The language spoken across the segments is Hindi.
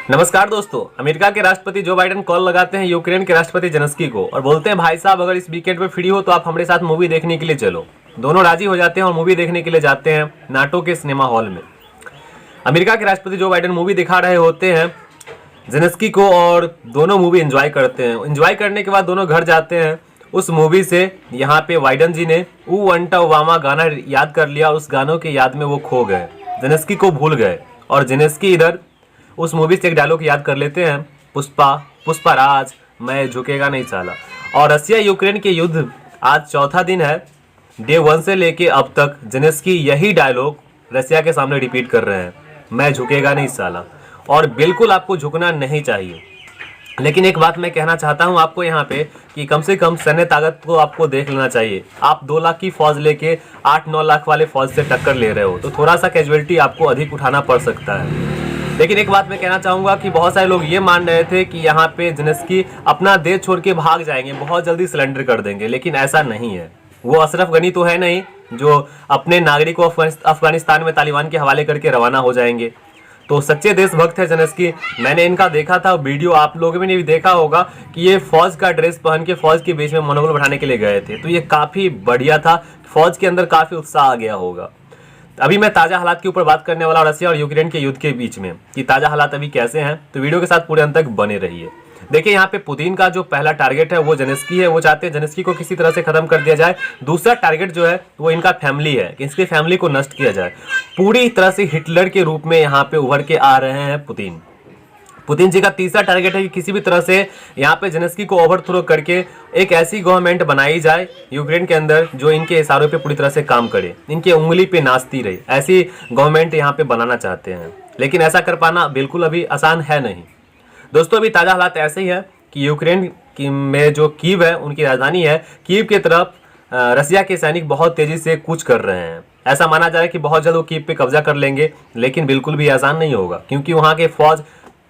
नमस्कार दोस्तों। अमेरिका के राष्ट्रपति जो बाइडेन कॉल लगाते हैं यूक्रेन के राष्ट्रपति जेलेंस्की को और बोलते हैं भाई साहब अगर इस वीकेंड पे फ्री हो तो आप हमारे साथ मूवी देखने के लिए चलो। दोनों राजी हो जाते हैं और मूवी देखने के लिए जाते हैं नाटो के सिनेमा हॉल में। अमेरिका के राष्ट्रपति जो बाइडेन मूवी दिखा रहे होते हैं जेलेंस्की को और दोनों मूवी एंजॉय करते हैं। एंजॉय करने के बाद दोनों घर जाते हैं। उस मूवी से यहाँ पे बाइडेन जी ने ऊ वंटा ओबामा गाना याद कर लिया और उस गानों के याद में वो खो गए, जेलेंस्की को भूल गए। और जेलेंस्की इधर उस मूवी से एक डायलॉग याद कर लेते हैं, पुष्पा पुष्पा राज मैं झुकेगा नहीं साला। और रसिया यूक्रेन के युद्ध आज चौथा दिन है। डे 1 से लेके अब तक जेलेंस्की यही डायलॉग रसिया के सामने रिपीट कर रहे हैं, मैं झुकेगा नहीं साला। और बिल्कुल आपको झुकना नहीं चाहिए। लेकिन एक बात मैं कहना चाहता हूं आपको यहाँ पे कि कम से कम सैन्य ताकत को आपको देख लेना चाहिए। आप 2 लाख की फौज लेके 8-9 लाख वाले फौज से टक्कर ले रहे हो तो थोड़ा सा कैजुअलिटी आपको अधिक उठाना पड़ सकता है। लेकिन एक बात मैं कहना चाहूंगा कि बहुत सारे लोग ये मान रहे थे कि यहाँ पे जेलेंस्की अपना देश छोड़ के भाग जाएंगे, बहुत जल्दी सरेंडर कर देंगे, लेकिन ऐसा नहीं है। वो अशरफ गनी तो है नहीं जो अपने नागरिकों को अफगानिस्तान में तालिबान के हवाले करके रवाना हो जाएंगे। तो सच्चे देशभक्त है जेलेंस्की। मैंने इनका देखा था वीडियो, आप लोगों ने भी देखा होगा कि ये फौज का ड्रेस पहन के फौज के बीच में मनोबल बढ़ाने के लिए गए थे। तो ये काफी बढ़िया था, फौज के अंदर काफी उत्साह आ गया होगा। अभी मैं ताजा हालात के ऊपर बात करने वाला हूं रसिया और यूक्रेन के युद्ध के बीच में कि ताजा हालात अभी कैसे हैं। तो वीडियो के साथ पूरे अंत तक बने रहिए। देखिए यहाँ पे पुतिन का जो पहला टारगेट है वो जेलेंस्की है। वो चाहते हैं जेलेंस्की को किसी तरह से खत्म कर दिया जाए। दूसरा टारगेट जो है वो इनका फैमिली है कि इसकी फैमिली को नष्ट किया जाए। पूरी तरह से हिटलर के रूप में यहाँ पे उभर के आ रहे हैं पुतिन जी का तीसरा टारगेट है कि किसी भी तरह से यहाँ पे जेलेंस्की को ओवरथ्रो करके एक ऐसी गवर्नमेंट बनाई जाए यूक्रेन के अंदर जो इनके इशारों पे पूरी तरह से काम करे, इनके उंगली पे नाचती रहे। ऐसी गवर्नमेंट यहाँ पे बनाना चाहते हैं, लेकिन ऐसा कर पाना बिल्कुल अभी आसान है नहीं। दोस्तों अभी ताज़ा हालात ऐसे ही है कि यूक्रेन में जो कीव है, उनकी राजधानी है, कीव की तरफ रसिया के सैनिक बहुत तेजी से कूच कर रहे हैं। ऐसा माना जा रहा है कि बहुत जल्द वो कीव पे कब्जा कर लेंगे, लेकिन बिल्कुल भी आसान नहीं होगा क्योंकि वहाँ के फौज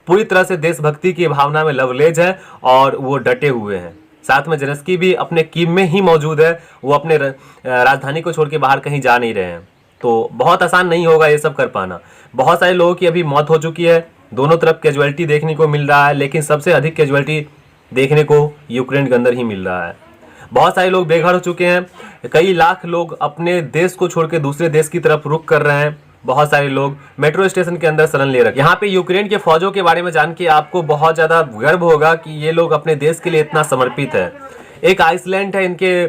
पूरी तरह से देशभक्ति की भावना में लवलेज है और वो डटे हुए हैं। साथ में जेलेंस्की भी अपने कीव में ही मौजूद है, वो अपने राजधानी को छोड़ के बाहर कहीं जा नहीं रहे हैं। तो बहुत आसान नहीं होगा ये सब कर पाना। बहुत सारे लोगों की अभी मौत हो चुकी है, दोनों तरफ कैजुअलिटी देखने को मिल रहा है, लेकिन सबसे अधिक कैजुअलिटी देखने को यूक्रेन के अंदर ही मिल रहा है। बहुत सारे लोग बेघर हो चुके हैं, कई लाख लोग अपने देश को छोड़ के दूसरे देश की तरफ रुख कर रहे हैं। बहुत सारे लोग मेट्रो स्टेशन के अंदर शरण ले रखे। यहाँ पे यूक्रेन के फौजों के बारे में जान के आपको बहुत ज्यादा गर्व होगा कि ये लोग अपने देश के लिए इतना समर्पित है। एक आइसलैंड है इनके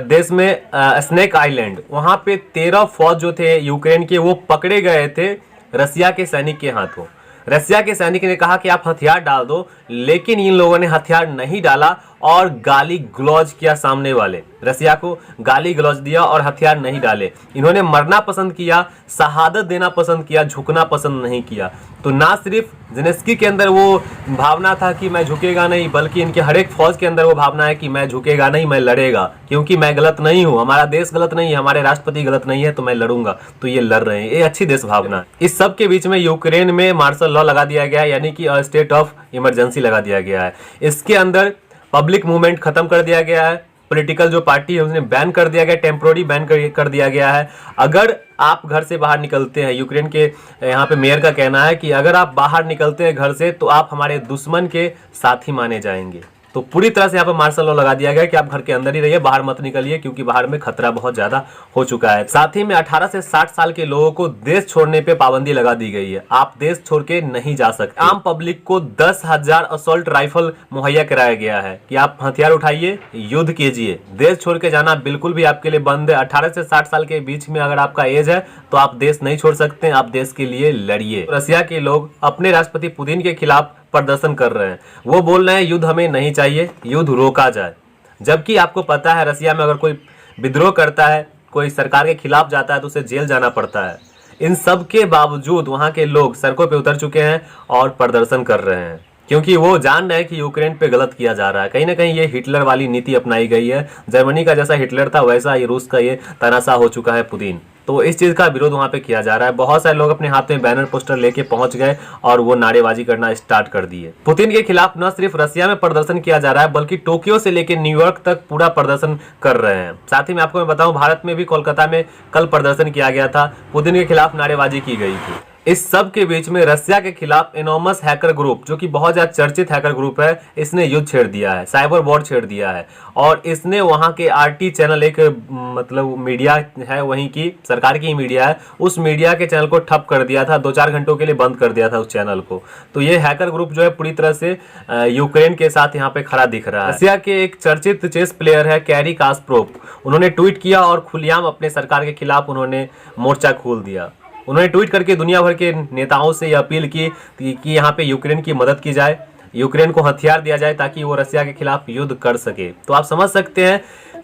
देश में, स्नेक आइलैंड, वहाँ पे 13 फौज जो थे यूक्रेन के वो पकड़े गए थे रसिया के सैनिक के हाथों। रसिया के सैनिक ने कहा कि आप हथियार डाल दो, लेकिन इन लोगों ने हथियार नहीं डाला और गाली गलौज किया। सामने वाले रसिया को गाली गलौज दिया और हथियार नहीं डाले। इन्होंने मरना पसंद किया, शहादत देना पसंद किया, झुकना पसंद नहीं किया। तो ना सिर्फ जेलेंस्की के अंदर वो भावना था कि मैं झुकेगा नहीं, बल्कि इनके हर एक फौज के अंदर वो भावना है कि मैं झुकेगा नहीं, मैं लड़ेगा, क्योंकि मैं गलत नहीं हूँ, हमारा देश गलत नहीं है, हमारे राष्ट्रपति गलत नहीं है, तो मैं लड़ूंगा। तो ये लड़ रहे हैं, ये अच्छी देश भावना है। इस सब के बीच में यूक्रेन में मार्शल लॉ लगा दिया गया है, यानी कि स्टेट ऑफ इमरजेंसी लगा दिया गया है। इसके अंदर पब्लिक मूवमेंट खत्म कर दिया गया है, पॉलिटिकल जो पार्टी है उसने बैन कर दिया गया, टेम्पोररी बैन कर दिया गया है। अगर आप घर से बाहर निकलते हैं, यूक्रेन के यहाँ पे मेयर का कहना है कि अगर आप बाहर निकलते हैं घर से तो आप हमारे दुश्मन के साथी माने जाएंगे। तो पूरी तरह से यहाँ पर मार्शल लॉ लगा दिया गया कि आप घर के अंदर ही रहिए, बाहर मत निकलिए, क्योंकि बाहर में खतरा बहुत ज्यादा हो चुका है। साथ ही में 18 से 60 साल के लोगों को देश छोड़ने पे पाबंदी लगा दी गई है, आप देश छोड़ के नहीं जा सकते। आम पब्लिक को 10,000 असॉल्ट राइफल मुहैया कराया गया है कि आप हथियार उठाइए, युद्ध कीजिए, देश छोड़ के जाना बिल्कुल भी आपके लिए बंद है। 18 से 60 साल के बीच में अगर आपका एज है तो आप देश नहीं छोड़ सकते, आप देश के लिए लड़िए। रसिया के लोग अपने राष्ट्रपति पुतिन के खिलाफ प्रदर्शन कर रहे हैं। वो बोल रहे हैं युद्ध हमें नहीं चाहिए, युद्ध रोका जाए। जबकि आपको पता है रसिया में अगर कोई विद्रोह करता है, कोई सरकार के खिलाफ जाता है तो उसे जेल जाना पड़ता है। इन सब के बावजूद वहाँ के लोग सड़कों पे उतर चुके हैं और प्रदर्शन कर रहे हैं, क्योंकि वो जान रहे हैं कि यूक्रेन पे गलत किया जा रहा है। कहीं ना कहीं ये हिटलर वाली नीति अपनाई गई है। जर्मनी का जैसा हिटलर था वैसा ये रूस का ये तानाशाह हो चुका है पुतिन। तो इस चीज का विरोध वहां पे किया जा रहा है। बहुत सारे लोग अपने हाथ में बैनर पोस्टर लेके पहुंच गए और वो नारेबाजी करना स्टार्ट कर दिए। पुतिन के खिलाफ न सिर्फ रसिया में प्रदर्शन किया जा रहा है बल्कि टोक्यो से लेकर न्यूयॉर्क तक पूरा प्रदर्शन कर रहे हैं। साथ ही मैं आपको बताऊं, भारत में भी कोलकाता में कल प्रदर्शन किया गया था, पुतिन के खिलाफ नारेबाजी की गई थी। इस सब के बीच में रसिया के खिलाफ एनोमस हैकर ग्रुप, जो कि बहुत ज्यादा चर्चित हैकर ग्रुप है, इसने युद्ध छेड़ दिया है, साइबर वॉर छेड़ दिया है। और इसने वहां के आरटी चैनल, एक मतलब मीडिया है वहीं की सरकार की ही मीडिया है, उस मीडिया के चैनल को ठप कर दिया था, 2-4 घंटों के लिए बंद कर दिया था उस चैनल को। तो ये हैकर ग्रुप जो है पूरी तरह से यूक्रेन के साथ यहाँ पे खड़ा दिख रहा है। रसिया के एक चर्चित चेस प्लेयर है कैरी कास्परोव, उन्होंने ट्वीट किया और खुलेआम अपने सरकार के खिलाफ उन्होंने मोर्चा खोल दिया। उन्होंने ट्वीट करके दुनिया भर के नेताओं से यह अपील की कि यहाँ पे यूक्रेन की मदद की जाए, यूक्रेन को हथियार दिया जाए ताकि वो रसिया के खिलाफ युद्ध कर सके। तो आप समझ सकते हैं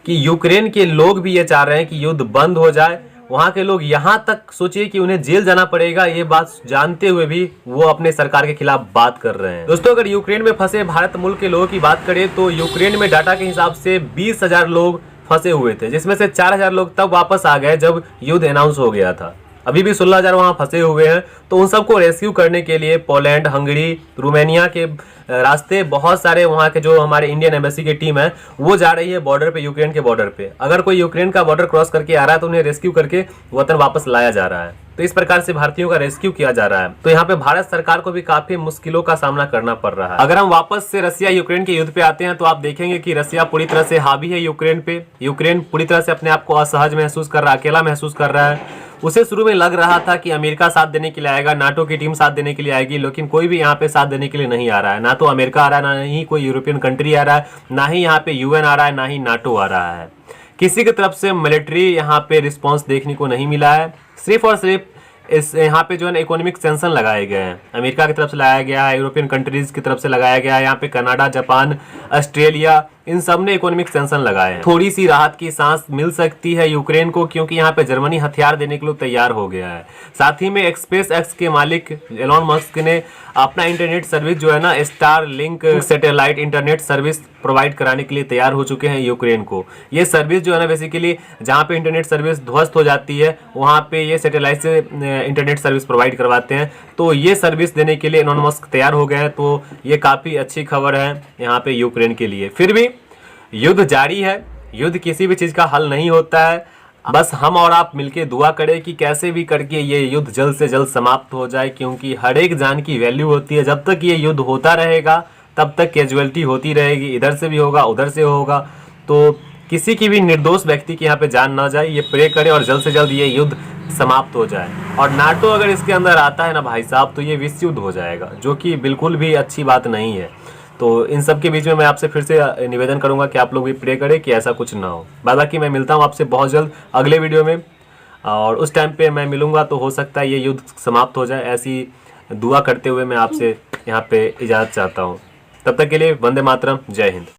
कि यूक्रेन के लोग भी ये चाह रहे हैं कि युद्ध बंद हो जाए। वहां के लोग यहाँ तक सोचिए कि उन्हें जेल जाना पड़ेगा, ये बात जानते हुए भी वो अपने सरकार के खिलाफ बात कर रहे हैं। दोस्तों, अगर यूक्रेन में फंसे भारत मुल्क के लोगों की बात करें तो यूक्रेन में डाटा के हिसाब से 20,000 लोग फंसे हुए थे, जिसमें से 4,000 लोग तब वापस आ गए जब युद्ध अनाउंस हो गया था। अभी भी 16,000 वहां फंसे हुए हैं। तो उन सबको रेस्क्यू करने के लिए पोलैंड, हंगरी, रोमानिया के रास्ते बहुत सारे वहां के जो हमारे इंडियन एम्बेसी की टीम है वो जा रही है बॉर्डर पे, यूक्रेन के बॉर्डर पे। अगर कोई यूक्रेन का बॉर्डर क्रॉस करके आ रहा है तो उन्हें रेस्क्यू करके वतन वापस लाया जा रहा है। तो इस प्रकार से भारतीयों का रेस्क्यू किया जा रहा है। तो यहाँ पे भारत सरकार को भी काफी मुश्किलों का सामना करना पड़ रहा है। अगर हम वापस से रसिया यूक्रेन के युद्ध पे आते हैं तो आप देखेंगे कि रसिया पूरी तरह से हावी है यूक्रेन पे। यूक्रेन पूरी तरह से अपने आप को असहज महसूस कर रहा है, अकेला महसूस कर रहा है। उसे शुरू में लग रहा था कि अमेरिका साथ देने के लिए आएगा, नाटो की टीम साथ देने के लिए आएगी, लेकिन कोई भी यहाँ पे साथ देने के लिए नहीं आ रहा है। ना तो अमेरिका आ रहा है, ना ही कोई यूरोपियन कंट्री आ रहा है, ना ही यहाँ पे यूएन आ रहा है, ना ही नाटो आ रहा है। किसी की तरफ से मिलिट्री यहाँ पे रिस्पॉन्स देखने को नहीं मिला है। सिर्फ और सिर्फ इस यहाँ पे जो है इकोनॉमिक सेंक्शन लगाए गए हैं, अमेरिका की तरफ से लगाया गया है, यूरोपियन कंट्रीज की तरफ से लगाया गया है, यहाँ पे कनाडा, जापान, ऑस्ट्रेलिया, इन सब ने इकोनॉमिक सेंक्शन लगाए हैं। थोड़ी सी राहत की सांस मिल सकती है यूक्रेन को, क्योंकि यहाँ पे जर्मनी हथियार देने के लिए तैयार हो गया है। साथ ही में स्पेस एक्स के मालिक एलोन मस्क ने अपना इंटरनेट सर्विस जो है ना, star link satellite internet service provide कराने के लिए तैयार हो चुके हैं यूक्रेन को। ये सर्विस जो है ना, बेसिकली जहाँ पे इंटरनेट सर्विस ध्वस्त हो जाती है वहाँ पे ये सैटेलाइट से इंटरनेट सर्विस प्रोवाइड करवाते हैं। तो ये सर्विस देने के लिए एलोन मस्क तैयार हो गए हैं। तो ये काफ़ी अच्छी खबर है यहाँ पे यूक्रेन के लिए। फिर भी युद्ध जारी है, युद्ध किसी भी चीज़ का हल नहीं होता है। बस हम और आप मिलके दुआ करें कि कैसे भी करके ये युद्ध जल्द से जल्द समाप्त हो जाए, क्योंकि हर एक जान की वैल्यू होती है। जब तक ये युद्ध होता रहेगा तब तक कैजुअलिटी होती रहेगी, इधर से भी होगा, उधर से होगा। तो किसी की भी निर्दोष व्यक्ति की यहाँ पे जान ना जाए, ये प्रे करें और जल्द से जल्द ये युद्ध समाप्त हो जाए। और नाटो अगर इसके अंदर आता है ना भाई साहब, तो ये विश्व युद्ध हो जाएगा, जो कि बिल्कुल भी अच्छी बात नहीं है। तो इन सब के बीच में मैं आपसे फिर से निवेदन करूंगा कि आप लोग भी प्रे करें कि ऐसा कुछ ना हो। बाकी मैं मिलता हूं आपसे बहुत जल्द अगले वीडियो में, और उस टाइम पे मैं मिलूंगा तो हो सकता है ये युद्ध समाप्त हो जाए। ऐसी दुआ करते हुए मैं आपसे यहाँ पे इजाज़त चाहता हूँ। तब तक के लिए वंदे मातरम, जय हिंद।